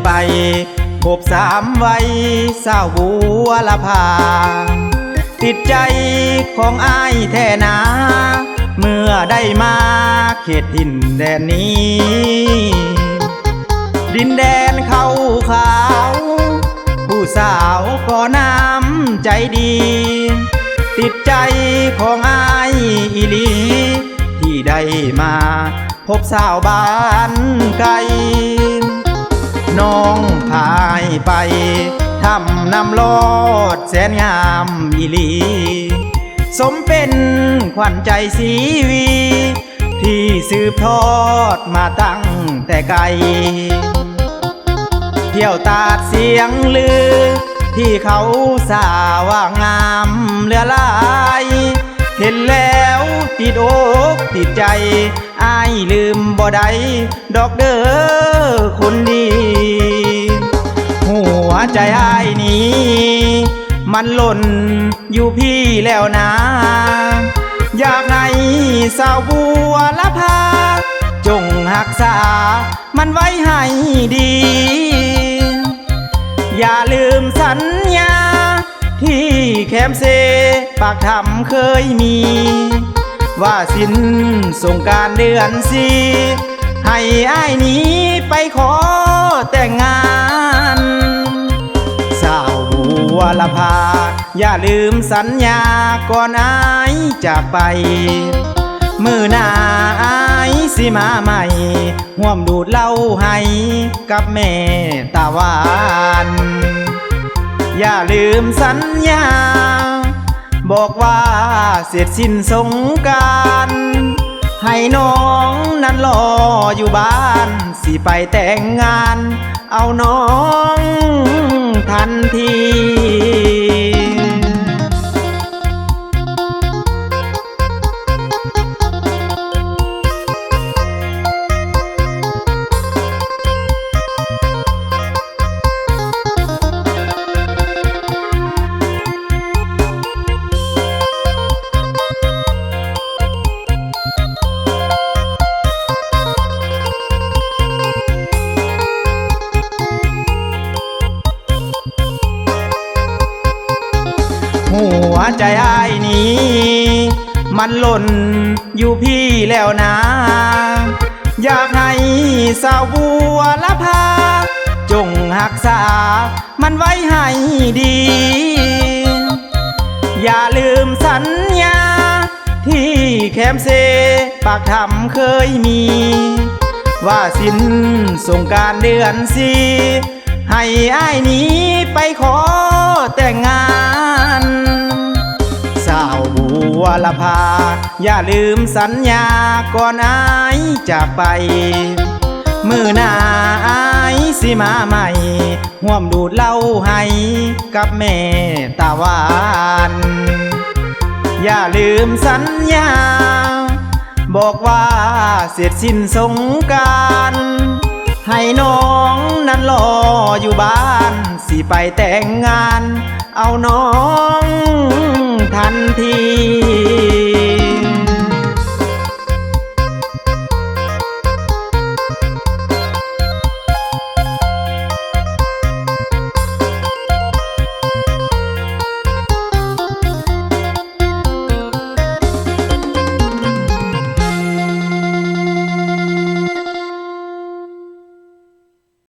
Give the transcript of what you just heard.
ไปครบ3 วัยสาวบัวละพาติดใจของอ้ายแท่นาเมื่อได้มาเขตดินแดนนี้ดินแดนเขาขาวผู้สาวก็น้ำใจดีติดใจของอ้ายอีหลีที่ได้มาพบสาวบ้านไกลน้องพายไปทำนำลอดแสนงามอีหลีสมเป็นขวัญใจสีวีที่สืบทอดมาตั้งแต่ไกลเที่ยวตาดเสียงลือที่เขาสาว่างามเหลือหลายเห็นแล้วติดอกติดใจอ้ายลืมบ่ได้ดอกเด้อคนดีหัวใจอ้ายนี้มันหล่นอยู่พี่แล้วนะอยากให้สาวบัวละพาจงรักษามันไว้ให้ดีอย่าลืมสัญญาที่แคมเซปากทำเคยมีว่าสิ้นสงกรานต์เดือน4ให้อ้ายนี้ไปขอแต่งงานสาวบัวละพาอย่าลืมสัญญาก่อนอ้ายจากไปมื้อหน้าอ้ายสิมาใหม่ร่วมดูดเหล้าให้กับแม่ตาหวานอย่าลืมสัญญาบอกว่าเสร็จสิ้นสงกรานต์ให้น้องนั้นรออยู่บ้านสิไปแต่งงานเอาน้องทันทีหัวใจอ้ายนี้มันหล่นอยู่พี่แล้วนะอยากให้สาวบัวละพาจงรักษามันไว้ให้ดีอย่าลืมสัญญาที่แคมเซปากทำเคยมีว่าสิ้นสงกรานต์เดือน4ให้อ้ายนี้ไปขอแต่งงานสาวบัวละพาอย่าลืมสัญญาก่อนอ้ายจากไปมื้อหน้าอ้ายสิมาใหม่ร่วมดูดเหล้าให้กับแม่ตาหวานอย่าลืมสัญญาบอกว่าเสร็จสิ้นสงกรานต์ให้น้องนั้นรออยู่บ้านสิไปแต่งงานเอาน้องทันที